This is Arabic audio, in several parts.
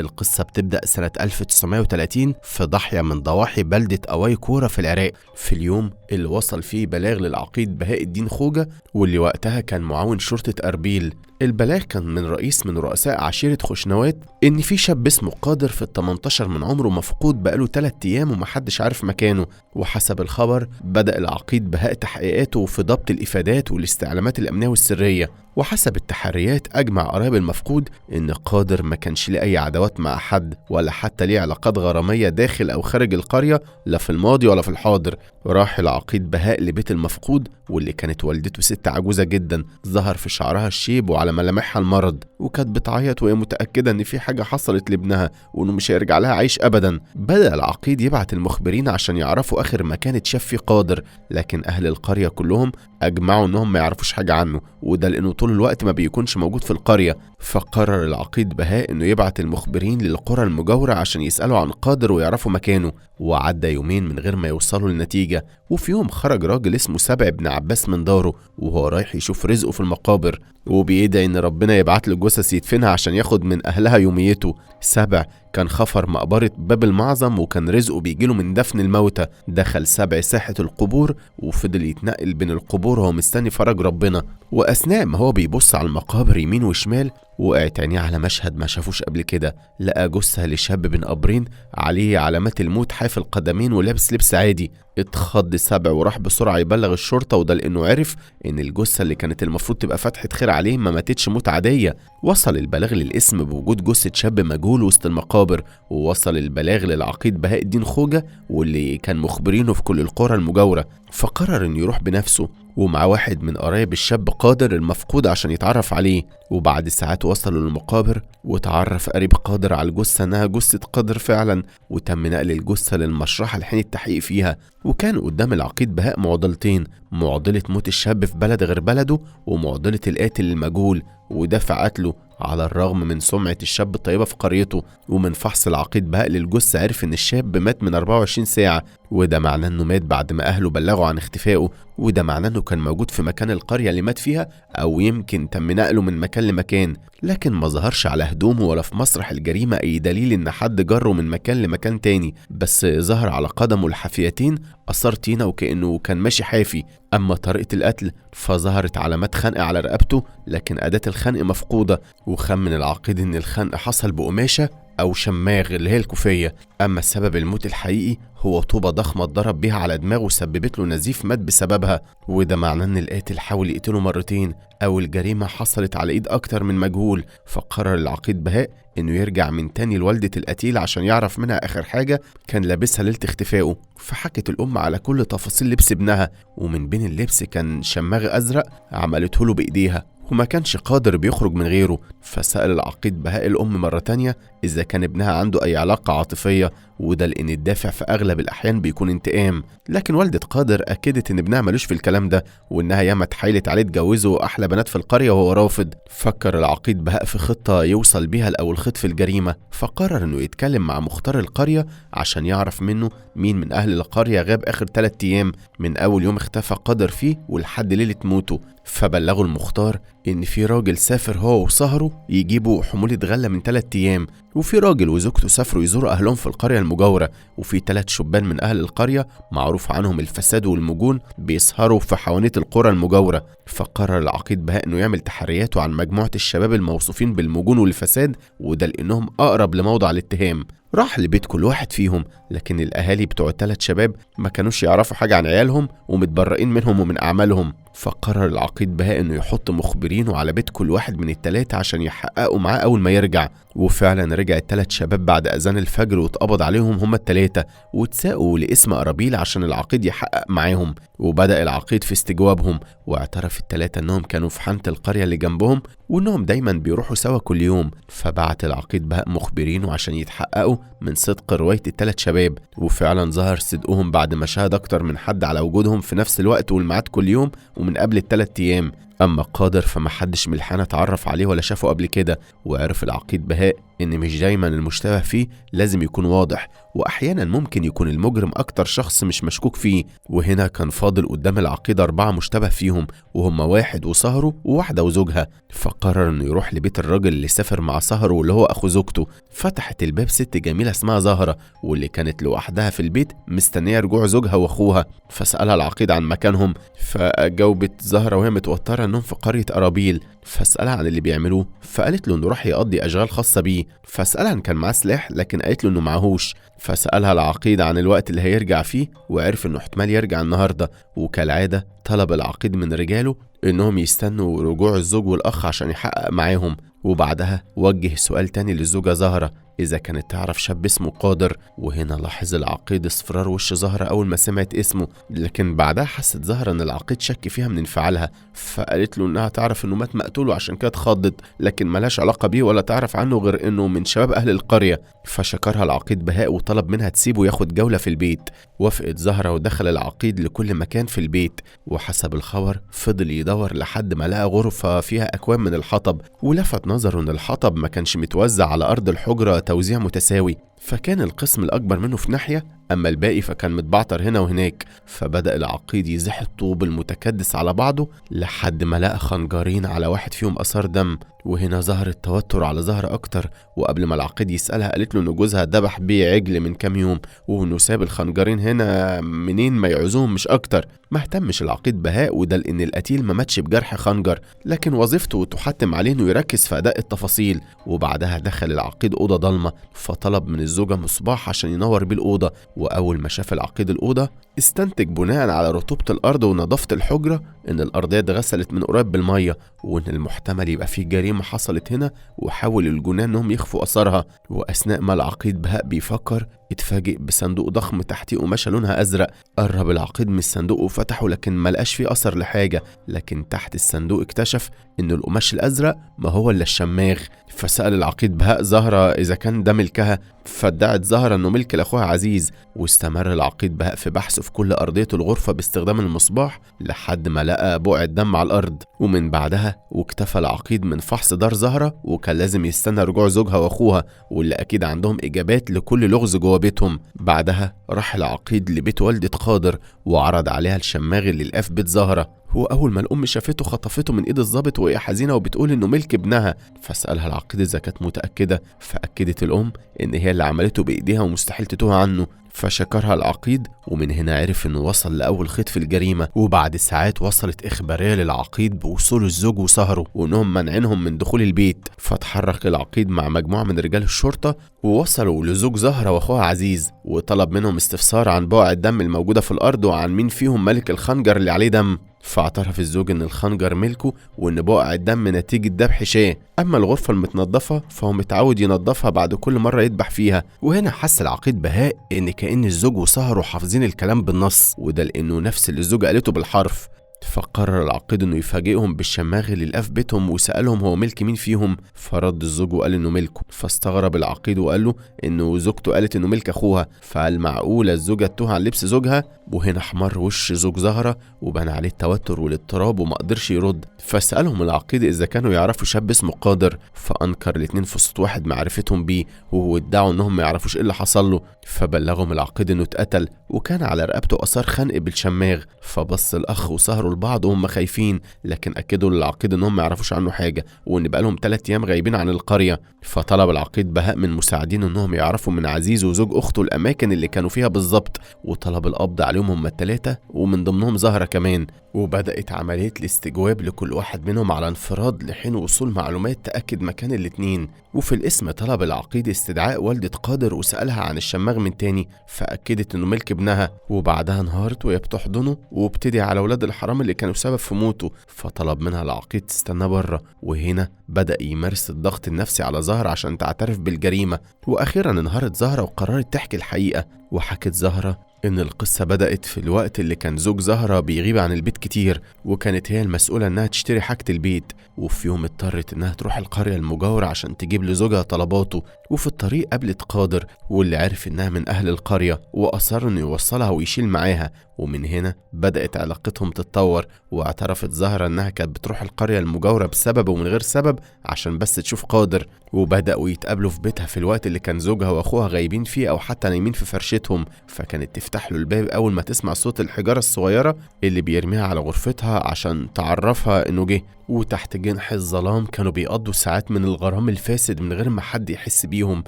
القصة بتبدأ سنة 1930 في ضاحية من ضواحي بلدة أواي كورة في العراق، في اليوم اللي وصل فيه بلاغ للعقيد بهاء الدين خوجة، واللي وقتها كان معاون شرطة أربيل. البلاغ كان من رئيس من رؤساء عشيرة خشنوات إن في شاب اسمه قادر في ال18 من عمره مفقود بقاله 3 أيام ومحدش عارف مكانه. وحسب الخبر بدأ العقيد بهاء تحقيقاته في ضبط الإفادات والاستعلامات الأمنية والسرية، وحسب التحريات أجمع قرايب المفقود إن قادر ما كانش ليه أي عداوات مع حد ولا حتى ليه علاقات غرامية داخل أو خارج القرية، لا في الماضي ولا في الحاضر. راح العقيد بهاء لبيت المفقود واللي كانت والدته ست عجوزة جدا، ظهر في شعرها الشيب وعلى ملامحها المرض، وكانت بتعيط وهي متأكدة إن في حاجة حصلت لابنها وإنه مش هيرجع لها عايش أبدا. بدأ العقيد يبعت المخبرين عشان يعرفوا آخر مكان اتشاف فيه قادر، لكن أهل القرية كلهم أجمعوا إنهم ما يعرفوش حاجة عنه، وده لأنه طول الوقت ما بيكونش موجود في القرية. فقرر العقيد بهاء إنه يبعت المخبرين للقرى المجاورة عشان يسألوا عن قادر ويعرفوا مكانه. وعدى يومين من غير ما يوصلوا لنتيجة، وفي يوم خرج راجل اسمه سبع بن عباس من داره وهو رايح يشوف رزقه في المقابر، وبيدعي إن ربنا يبعت له جثث يدفنها عشان ياخد من أهلها يوميته. سبع كان خفر مقبرة باب المعظم وكان رزقه بيجيله من دفن الموتى. دخل سبع ساحة القبور وفضل يتنقل بين القبور وهو مستني فرج ربنا، وأثناء ما هو بيبص على المقابر يمين وشمال وقعت عينيه على مشهد ما شافوش قبل كده. لقى جثة لشاب بين قبرين عليه علامات الموت حاف القدمين ولابس لبس عادي. اتخض سبع وراح بسرعة يبلغ الشرطة، وده لأنه عرف إن الجثة اللي كانت المفروض تبقى فتحة خير عليه ما ماتتش موت عادية. وصل البلاغ للاسم بوجود جثة شاب مجهول وسط المقابر، ووصل البلاغ للعقيد بهاء الدين خوجة واللي كان مخبرينه في كل القرى المجاورة. فقرر إنه يروح بنفسه ومع واحد من قرايب الشاب قادر المفقود عشان يتعرف عليه. وبعد ساعات وصلوا للمقابر وتعرف قريب قادر على الجثة انها جثة قادر فعلا، وتم نقل الجثة للمشرحة لحين التحقيق فيها. وكان قدام العقيد بهاء معضلتين: معضلة موت الشاب في بلد غير بلده، ومعضلة القاتل المجهول ودفع قتله على الرغم من سمعة الشاب الطيبة في قريته. ومن فحص العقيد بهاء للجثة عرف ان الشاب مات من 24 ساعة، وده معناه انه مات بعد ما اهله بلغوا عن اختفائه، وده معناه انه كان موجود في مكان القرية اللي مات فيها او يمكن تم نقله من مكان لمكان. لكن ما ظهرش على هدومه ولا في مسرح الجريمة اي دليل ان حد جره من مكان لمكان تاني، بس ظهر على قدمه الحافيتين اثار طينة وكأنه كان ماشي حافي. اما طريقة القتل فظهرت علامات خنق على رقبته لكن اداة الخنق مفقودة، وخمن العقيد ان الخنق حصل بقماشة او شماغ اللي هي الكوفية. اما سبب الموت الحقيقي هو طوبة ضخمة اتضرب بيها على دماغه وسببت له نزيف مات بسببها، وده معناه ان القاتل حاول يقتله مرتين او الجريمة حصلت على ايد اكتر من مجهول. فقرر العقيد بهاء انه يرجع من تاني لوالدة القتيل عشان يعرف منها اخر حاجة كان لابسها ليلة اختفائه. فحكت الام على كل تفاصيل لبس ابنها، ومن بين اللبس كان شماغ ازرق عملته له بايديها وما كانش قادر بيخرج من غيره. فسأل العقيد بهاء الأم مرة تانية إذا كان ابنها عنده أي علاقة عاطفية، وده لأن الدافع في أغلب الأحيان بيكون انتقام. لكن والدة قادر أكدت إن ابنها ملوش في الكلام ده، وإنها ياما اتحايلت عليه تجوزه أحلى بنات في القرية وهو رافض. فكر العقيد بهاء في خطة يوصل بيها لأول خط في الجريمة، فقرر إنه يتكلم مع مختار القرية عشان يعرف منه مين من أهل القرية غاب آخر 3 أيام من أول يوم اختفى قادر فيه ولحد ليلة موته. فبلغوا المختار إن في راجل سافر هو وصهره يجيبوا حمولة غلة من 3 أيام، وفي راجل وزوجته سافروا يزوروا أهلهم في القرية المجاورة، وفي 3 شبان من أهل القرية معروف عنهم الفساد والمجون بيسهروا في حوانيت القرى المجاورة. فقرر العقيد بهاء إنه يعمل تحرياته عن مجموعة الشباب الموصوفين بالمجون والفساد، وده لأنهم أقرب لموضع الاتهام. راح لبيت كل واحد فيهم، لكن الأهالي بتوع ال3 شباب ما كانوش يعرفوا حاجة عن عيالهم ومتبرئين منهم ومن أعمالهم. فقرر العقيد بهاء إنه يحط مخبرينه على بيت كل واحد من ال3 عشان يحققوا معاه أول ما يرجع. وفعلا رجع ال3 شباب بعد أذان الفجر واتقبض عليهم هما ال3 واتساقوا لاسم أرابيل عشان العقيد يحقق معاهم. وبدأ العقيد في استجوابهم، واعترف ال3 إنهم كانوا في حانة القرية اللي جنبهم وإنهم دايما بيروحوا سوا كل يوم. فبعت العقيد بهاء مخبرينه عشان يتحققوا من صدق رواية ال3 شباب، وفعلا ظهر صدقهم بعد ما شاهد أكتر من حد على وجودهم في نفس الوقت والميعاد كل يوم ومن قبل ال3 أيام. أما قادر فمحدش من الحانة اتعرف عليه ولا شافه قبل كده، وعرف العقيد بهاء إن مش دايما المشتبه فيه لازم يكون واضح، وأحيانا ممكن يكون المجرم أكتر شخص مش مشكوك فيه. وهنا كان فاضل قدام العقيد 4 مشتبه فيهم، وهم 1 وسهره وواحدة وزوجها. فقرر إنه يروح لبيت الراجل اللي سافر مع سهره واللي هو أخو زوجته. فتحت الباب ست جميلة اسمها زهرة، واللي كانت لوحدها في البيت مستنية رجوع زوجها وأخوها. فسألها العقيد عن مكانهم، فجاوبت زهرة وهي متوترة إنهم في قرية أرابيل. فسألها عن اللي بيعملوه، فقالت له إنه راح يقضي أشغال خاصة بيه. فسألها إن كان معاه سلاح، لكن قالت له إنه معهوش. فسألها العقيد عن الوقت اللي هيرجع فيه، وعرف إنه احتمال يرجع النهاردة. وكالعادة طلب العقيد من رجاله إنهم يستنوا رجوع الزوج والأخ عشان يحقق معاهم. وبعدها وجه سؤال تاني للزوجة زهرة إذا كانت تعرف شاب اسمه قادر. وهنا لاحظ العقيد اصفرار وش زهرة أول ما سمعت اسمه، لكن بعدها حست زهرة إن العقيد شك فيها من انفعالها. فقالت له إنها تعرف إنه مات مقتول وعشان كده اتخضت، لكن ملاش علاقة بيه ولا تعرف عنه غير إنه من شباب أهل القرية. فشكرها العقيد بهاء وطلب منها تسيبه ياخد جولة في البيت. وافقت زهرة ودخل العقيد لكل مكان في البيت. وحسب الخبر فضل يدور لحد ما لقى غرفة فيها أكواب من الحطب، ولفت نظره إن الحطب ما كانش متوزع على أرض الحجرة توزيع متساوي، فكان القسم الأكبر منه في ناحية، أما الباقي فكان متبعتر هنا وهناك. فبدأ العقيد يزح الطوب المتكدس على بعضه لحد ما لقى خنجرين على واحد فيهم أثار دم. وهنا ظهر التوتر على زهرة أكتر، وقبل ما العقيد يسألها قالت له إن جوزها ذبح بيه عجل من كام يوم، وإنه ساب الخنجرين هنا منين ما يعوزوهم مش أكتر. ما اهتمش العقيد بهاء وده لأن القتيل ما ماتش بجرح خنجر، لكن وظيفته تحتم عليه إنه يركز في أداء التفاصيل. وبعدها دخل العقيد أوضة ضلمة، فطلب من الزوجة مصباح عشان ينور بيه الأوضة. وأول ما شاف العقيد الأوضة استنتج بناء على رطوبة الأرض ونظافة الحجرة إن الأرضية اتغسلت من قريب بالمية، وإن المحتمل يبقى فيه جريمة حصلت هنا، وحاول الجنان إنهم يخفوا أثرها. وأثناء ما العقيد بهاء بيفكر اتفاجئ بصندوق ضخم تحتيه قماشة لونها أزرق. قرب العقيد من الصندوق وفتحه، لكن ما لقاش فيه أثر لحاجة، لكن تحت الصندوق اكتشف إن القماش الأزرق ما هو إلا الشماغ. فسأل العقيد بهاء زهرة إذا كان ده ملكها، فادعت زهرة إنه ملك لأخوها عزيز. واستمر العقيد بهاء في بحثه في كل أرضية الغرفة باستخدام المصباح لحد ما لقى بقعة دم على الأرض. ومن بعدها واكتفى العقيد من فحص دار زهرة، وكان لازم يستنى رجوع زوجها وأخوها واللي أكيد عندهم إجابات لكل لغز جوه بيتهم. بعدها راح العقيد لبيت والدة قادر وعرض عليها الشماغ اللي لقاه في بيت زهرة. وأول ما الأم شافته خطفته من إيد الضابط وهي حزينة وبتقول إنه ملك ابنها. فسألها العقيد إذا كانت متأكدة، فأكدت الأم إن هي اللي عملته بإيديها ومستحيل تتوه عنه. فشكرها العقيد، ومن هنا عرف إنه وصل لأول خيط في الجريمة. وبعد ساعات وصلت إخبارية للعقيد بوصول الزوج وسهره وإنهم منعينهم من دخول البيت. فتحرك العقيد مع مجموعة من رجال الشرطة ووصلوا لزوج زهرة وأخوها عزيز، وطلب منهم استفسار عن بقع الدم الموجودة في الأرض وعن مين فيهم ملك الخنجر اللي عليه دم. فاعترف الزوج ان الخنجر ملكه وان بقع الدم نتيجة ذبح شاه. اما الغرفة المتنظفة فهو متعود ينظفها بعد كل مرة يذبح فيها. وهنا حس العقيد بهاء ان كأن الزوج وسهره حافظين الكلام بالنص، وده لانه نفس اللي الزوجة قالته بالحرف. فقرر العقيد انه يفاجئهم بالشماغ اللي لقاه في بيتهم وسألهم هو ملك مين فيهم. فرد الزوج وقال انه ملكه. فاستغرب العقيد وقال له انه زوجته قالت انه ملك اخوها. فقال معقولة الزوجة تتوه عن لبس زوجها؟ وهنا احمر وش زوج زهرة وبان عليه التوتر والاضطراب وما قدرش يرد. فسألهم العقيد اذا كانوا يعرفوا شاب اسمه قادر، فانكر الاتنين في صوت واحد معرفتهم بيه، وادعوا انهم ما يعرفوش ايه اللي حصل له. فبلغهم العقيد انه اتقتل وكان على رقبته اثار خنق بالشماغ. فبص الاخ وسهروا لبعض وهم خايفين، لكن اكدوا للعقيد انهم ما يعرفوش عنه حاجه وان بقالهم 3 ايام غايبين عن القريه. فطلب العقيد بهاء من مساعدينه انهم يعرفوا من عزيز وزوج اخته الاماكن اللي كانوا فيها بالظبط، وطلب القبض عليهم هم ال3 ومن ضمنهم زهره كمان. وبدأت عملية الاستجواب لكل واحد منهم على انفراد لحين وصول معلومات تأكد مكان الاتنين. وفي الاسم طلب العقيد استدعاء والدة قادر وسألها عن الشماغ من تاني، فأكدت انه ملك ابنها. وبعدها انهارت وهي بتحضنه وابتدي على ولاد الحرام اللي كانوا سبب في موته. فطلب منها العقيد تستنى بره، وهنا بدأ يمارس الضغط النفسي على زهرة عشان تعترف بالجريمة. وأخيرا انهارت زهرة وقررت تحكي الحقيقة. وحكت زهرة إن القصة بدأت في الوقت اللي كان زوج زهرة بيغيب عن البيت كتير، وكانت هي المسؤولة إنها تشتري حاجة البيت. وفي يوم اضطرت إنها تروح القرية المجاورة عشان تجيب لزوجها طلباته. وفي الطريق قابلت قادر واللي عرف إنها من أهل القرية وأصر إنه يوصلها ويشيل معاها. ومن هنا بدأت علاقتهم تتطور، واعترفت زهرة انها كانت بتروح القرية المجاورة بسبب ومن غير سبب عشان بس تشوف قادر، وبدأوا يتقابلوا في بيتها في الوقت اللي كان زوجها واخوها غايبين فيه او حتى نايمين في فرشتهم، فكانت تفتح له الباب اول ما تسمع صوت الحجارة الصغيرة اللي بيرميها على غرفتها عشان تعرفها انه جه. وتحت جنح الظلام كانوا بيقضوا ساعات من الغرام الفاسد من غير ما حد يحس بيهم،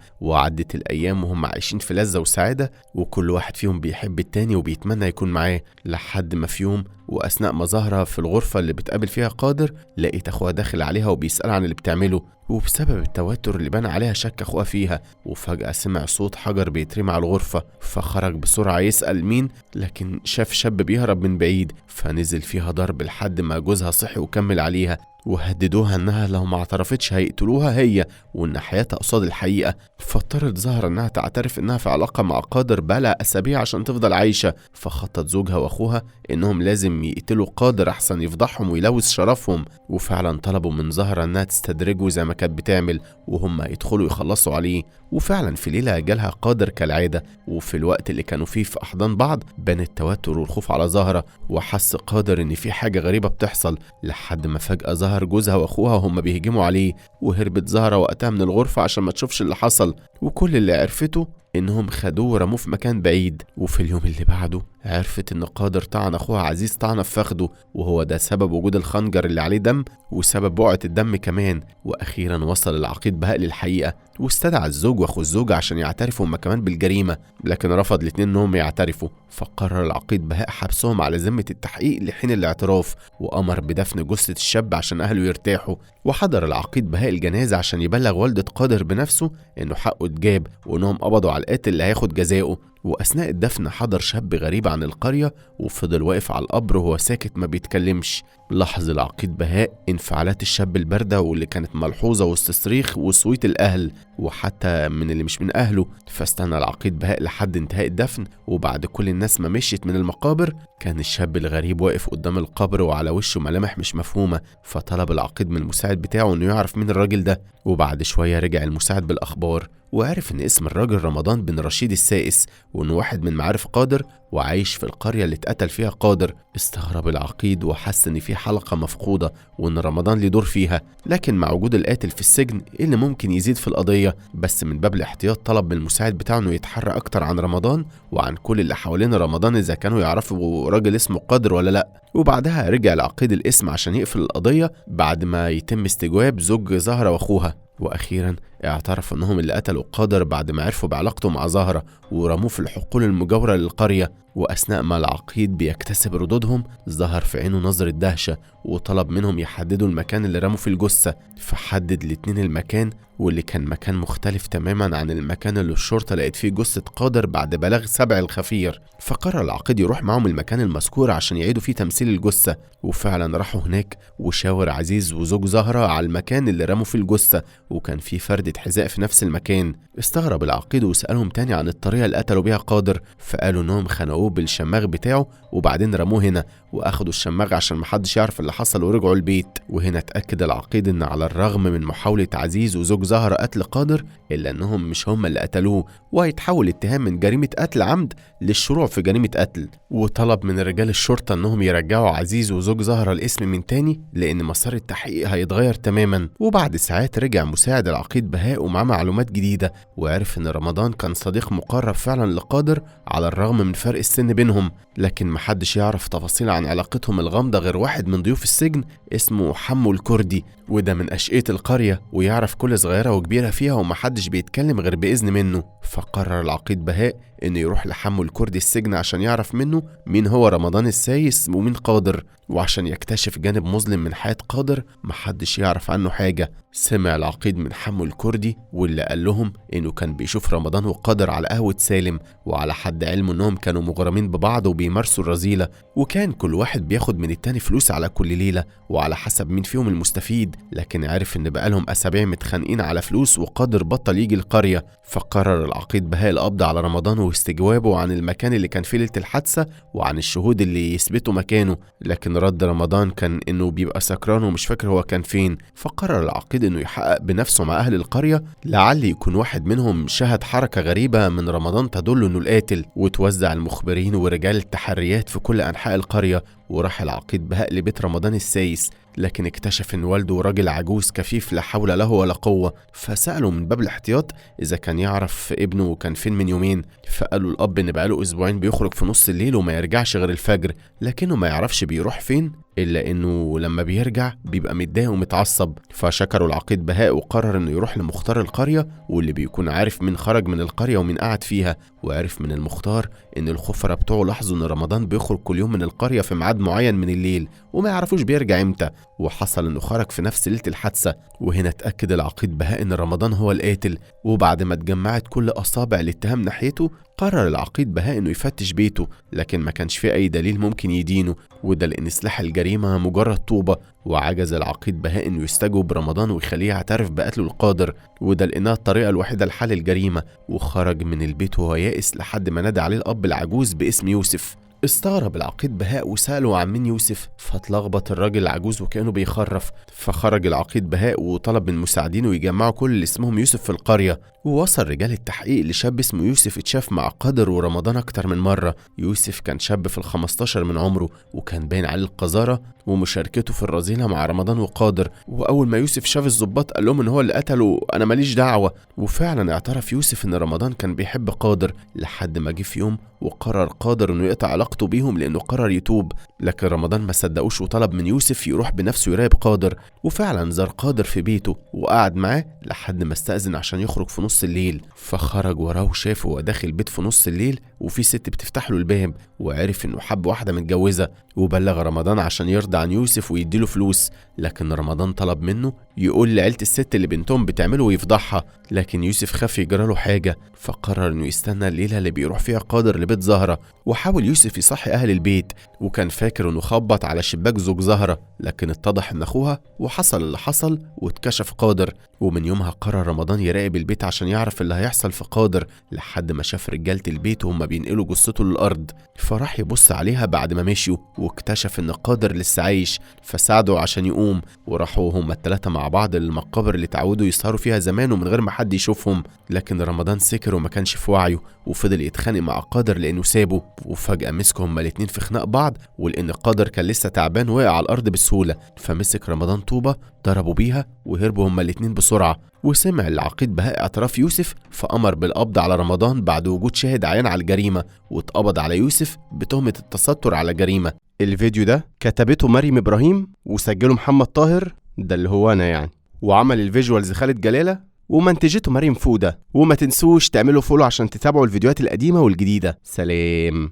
وعدت الأيام وهم عايشين في لذة وسعادة، وكل واحد فيهم بيحب التاني وبيتمنى يكون معاه، لحد ما في يوم وأثناء ما زهرة في الغرفة اللي بتقابل فيها قادر لقيت أخوها داخل عليها وبيسأل عن اللي بتعمله، وبسبب التوتر اللي بان عليها شك أخوها فيها، وفجأة سمع صوت حجر بيترمي على الغرفة، فخرج بسرعة يسأل مين، لكن شاف شاب بيهرب من بعيد، فنزل فيها ضرب لحد ما جوزها صحي وكمل عليها، وهددوها انها لو ما اعترفتش هيقتلوها هي وان حياتها قصاد الحقيقه. فاضطرت زهرة انها تعترف انها في علاقه مع قادر بقالها اسابيع عشان تفضل عايشه، فخطط زوجها واخوها انهم لازم يقتلوا قادر احسن يفضحهم ويلوث شرفهم، وفعلا طلبوا من زهرة انها تستدرجه زي ما كانت بتعمل وهم يدخلوا يخلصوا عليه. وفعلا في ليله جالها قادر كالعاده، وفي الوقت اللي كانوا فيه في احضان بعض بان التوتر والخوف على زهرة، وحس قادر ان في حاجه غريبه بتحصل، لحد ما فجاه ظهر جوزها واخوها وهم بيهجموا عليه، وهربت زهرة وقتها من الغرفة عشان ما تشوفش اللي حصل، وكل اللي عرفته انهم خدوه ورموه في مكان بعيد. وفي اليوم اللي بعده عرفت ان قادر طعن اخوها عزيز طعنه في فخده، وهو ده سبب وجود الخنجر اللي عليه دم وسبب بقعة الدم كمان. واخيرا وصل العقيد بهاء للحقيقة، واستدعى الزوج واخو الزوجة عشان يعترفوا هما كمان بالجريمة، لكن رفض الاتنين انهم يعترفوا، فقرر العقيد بهاء حبسهم على ذمة التحقيق لحين الاعتراف، وامر بدفن جثة الشاب عشان اهله يرتاحوا. وحضر العقيد بهاء الجنازة عشان يبلغ والدة قادر بنفسه انه حقه اتجاب وانهم قبضوا على القاتل اللي هياخد جزاؤه. واثناء الدفن حضر شاب غريب عن القرية وفضل واقف على القبر وهو ساكت ما بيتكلمش. لاحظ العقيد بهاء انفعالات الشاب الباردة واللي كانت ملحوظة وسط صريخ وصويت الاهل وحتى من اللي مش من اهله، فاستنى العقيد بهاء لحد انتهاء الدفن، وبعد كل الناس ما مشيت من المقابر كان الشاب الغريب واقف قدام القبر وعلى وشه ملامح مش مفهومة، فطلب العقيد من المساعد بتاعه انه يعرف مين الراجل ده. وبعد شوية رجع المساعد بالاخبار وعرف ان اسم الراجل رمضان بن رشيد السائس، وانه واحد من معارف قادر وعايش في القرية اللي اتقتل فيها قادر. استغرب العقيد وحس ان في حلقة مفقودة وان رمضان ليه دور فيها، لكن مع وجود القاتل في السجن ايه اللي ممكن يزيد في القضية، بس من باب الاحتياط طلب من المساعد بتاعه انه يتحرى اكتر عن رمضان وعن كل اللي حوالين رمضان اذا كانوا يعرفوا راجل اسمه قادر ولا لا. وبعدها رجع العقيد الاسم عشان يقفل القضية بعد ما يتم استجواب زوج زهرة واخوها. واخيرا اعترف انهم اللي قتلوا قادر بعد ما عرفوا بعلاقته مع زهرة ورموه في الحقول المجاورة للقرية. واثناء ما العقيد بيكتسب ردودهم ظهر في عينه نظرة دهشة وطلب منهم يحددوا المكان اللي رموا فيه الجثة، فحدد الاتنين المكان واللي كان مكان مختلف تماما عن المكان اللي الشرطة لقيت فيه جثة قادر بعد بلاغ سبع الخفير. فقرر العقيد يروح معهم المكان المذكور عشان يعيدوا فيه تمثيل الجثة، وفعلا راحوا هناك وشاور عزيز وزوج زهرة على المكان اللي رموا فيه الجثة، وكان فيه فردة حذاء في نفس المكان. استغرب العقيد وسألهم تاني عن الطريقة اللي قتلوا بيها قادر، فقالوا انهم خنقوه بالشماغ بتاعه وبعدين رموه هنا واخدوا الشماغ عشان محدش يعرف اللي حصل ورجعوا البيت. وهنا اتأكد العقيد ان على الرغم من محاولة عزيز وزوج زهرة قتل قادر الا انهم مش هم اللي قتلوه، وهيتحول الاتهام من جريمة قتل عمد للشروع في جريمة قتل. وطلب من رجال الشرطة انهم يرجعوا عزيز وزوج زهرة الاسم من تاني لان مسار التحقيق هيتغير تماما. وبعد ساعات رجع مساعد العقيد بهاء ومعاه معلومات جديدة وعرف ان رمضان كان صديق مقرب فعلا لقادر على الرغم من فرق السن بينهم، لكن محدش يعرف تفاصيل عن علاقتهم الغامضة غير واحد من ضيوف السجن اسمه حمو الكردي، وده من أشقية القرية ويعرف كل صغيرة وكبيرة فيها ومحدش بيتكلم غير بإذن منه. فقرر العقيد بهاء انه يروح لحمو الكردي السجن عشان يعرف منه مين هو رمضان السايس ومين قادر، وعشان يكتشف جانب مظلم من حياة قادر محدش يعرف عنه حاجة. سمع العقيد من حمو الكردي واللي قال لهم انه كان بيشوف رمضان وقادر على قهوة سالم، وعلى حد علمه انهم كانوا مغرمين ببعض وبيمارسوا الرذيلة، وكان كل واحد بياخد من التاني فلوس على كل ليلة وعلى حسب مين فيهم المستفيد، لكن عرف ان بقالهم اسابيع متخانقين على فلوس وقادر بطل يجي القرية. فقرر العقيد بهاء القبض على رمضان واستجوابه عن المكان اللي كان فيه ليلة الحادثة وعن الشهود اللي يثبتوا مكانه، لكن رد رمضان كان انه بيبقى سكران ومش فاكر هو كان فين. فقرر العقيد قاصد انه يحقق بنفسه مع اهل القرية لعل يكون واحد منهم شهد حركة غريبة من رمضان تدل انه القاتل، وتوزع المخبرين ورجال التحريات في كل انحاء القرية. وراح العقيد بهاء لبيت رمضان السايس، لكن اكتشف ان والده راجل عجوز كفيف لا حول له ولا قوة. فسأله من باب الاحتياط اذا كان يعرف ابنه كان فين من يومين، فقالوا الاب ان بقاله اسبوعين بيخرج في نص الليل وما يرجعش غير الفجر، لكنه ما يعرفش بيروح فين، الا انه لما بيرجع بيبقى متضايق ومتعصب. فشكروا العقيد بهاء وقرر انه يروح لمختار القرية، واللي بيكون عارف مين خرج من القرية ومين قعد فيها. وعرف من المختار ان الخفرة بتوعه لاحظوا ان رمضان بيخرج كل يوم من القرية في ميعاد معين من الليل وما يعرفوش بيرجع امتى، وحصل انه خرج في نفس ليلة الحادثة. وهنا اتأكد العقيد بهاء ان رمضان هو القاتل. وبعد ما اتجمعت كل اصابع الاتهام ناحيته، قرر العقيد بهاء انه يفتش بيته، لكن ما كانش فيه اي دليل ممكن يدينه، وده لان سلاح الجريمة مجرد طوبة. وعجز العقيد بهاء انه يستجوب رمضان ويخليه يعترف بقتله القادر، وده لانها الطريقة الوحيدة لحل الجريمة. وخرج من البيت وهو يائس لحد ما نادى عليه الاب العجوز باسم يوسف. استغرب العقيد بهاء وسأله عن مين يوسف، فاتلخبط الراجل العجوز وكانه بيخرف. فخرج العقيد بهاء وطلب من مساعدينه يجمعوا كل اللي اسمهم يوسف في القرية. ووصل رجال التحقيق لشاب اسمه يوسف اتشاف مع قادر ورمضان اكتر من مرة. يوسف كان شاب في ال15 من عمره، وكان باين عليه القذارة ومشاركته في الرذيلة مع رمضان وقادر. واول ما يوسف شاف الضباط قال لهم ان هو اللي قتله، انا ماليش دعوة. وفعلا اعترف يوسف ان رمضان كان بيحب قادر، لحد ما جه في يوم وقرر قادر انه يقطع علاقته بيهم لانه قرر يتوب. لكن رمضان ما صدقوش وطلب من يوسف يروح بنفسه يراقب قادر. وفعلا زار قادر في بيته وقعد معاه لحد ما استأذن عشان يخرج في نص الليل. فخرج وراه وشافه وهو داخل البيت في نص الليل وفي ست بتفتح له الباب، وعرف انه حب واحدة متجوزة. وبلغ رمضان عشان يرضى عن يوسف ويديله فلوس، لكن رمضان طلب منه يقول لعيلة الست اللي بنتهم بتعمله ويفضحها. لكن يوسف خاف يجراله حاجة، فقرر انه يستنى الليلة اللي بيروح فيها قادر لبيت زهرة. وحاول يوسف يصحي اهل البيت، وكان فاكر انه خبط على شباك زوج زهرة، لكن اتضح ان اخوها. وحصل اللي حصل واتكشف قادر. ومن يومها قرر رمضان يراقب البيت عشان يعرف اللي هيحصل في قادر، لحد ما شاف رجالة البيت وهم بينقلوا جثته للارض. فراح يبص عليها بعد ما مشيوا، واكتشف ان قادر لسه عايش، فساعده عشان يقوم. وراحوا هما التلاتة مع بعض للمقابر اللي تعودوا يسهروا فيها زمان ومن غير ما حد يشوفهم. لكن رمضان سكر وما كانش في وعيه، وفضل يتخانق مع قادر لانه سابه. وفجأة مسكوا هما الاتنين في خناق بعض، ولان قادر كان لسه تعبان وقع على الارض بسهولة، فمسك رمضان طوبة ضربوا بيها وهربوا هما الاتنين بسرعة. وسمع العقيد بهاء اعتراف يوسف، فأمر بالقبض على رمضان بعد وجود شاهد عيان على الجريمة، واتقبض على يوسف بتهمة التستر على جريمة. الفيديو ده كتبته مريم إبراهيم وسجله محمد طاهر، ده اللي هو أنا يعني، وعمل الفيجوالز خالد جلالة، ومنتجته مريم فودة. وما تنسوش تعملوا فولو عشان تتابعوا الفيديوهات القديمة والجديدة. سلام.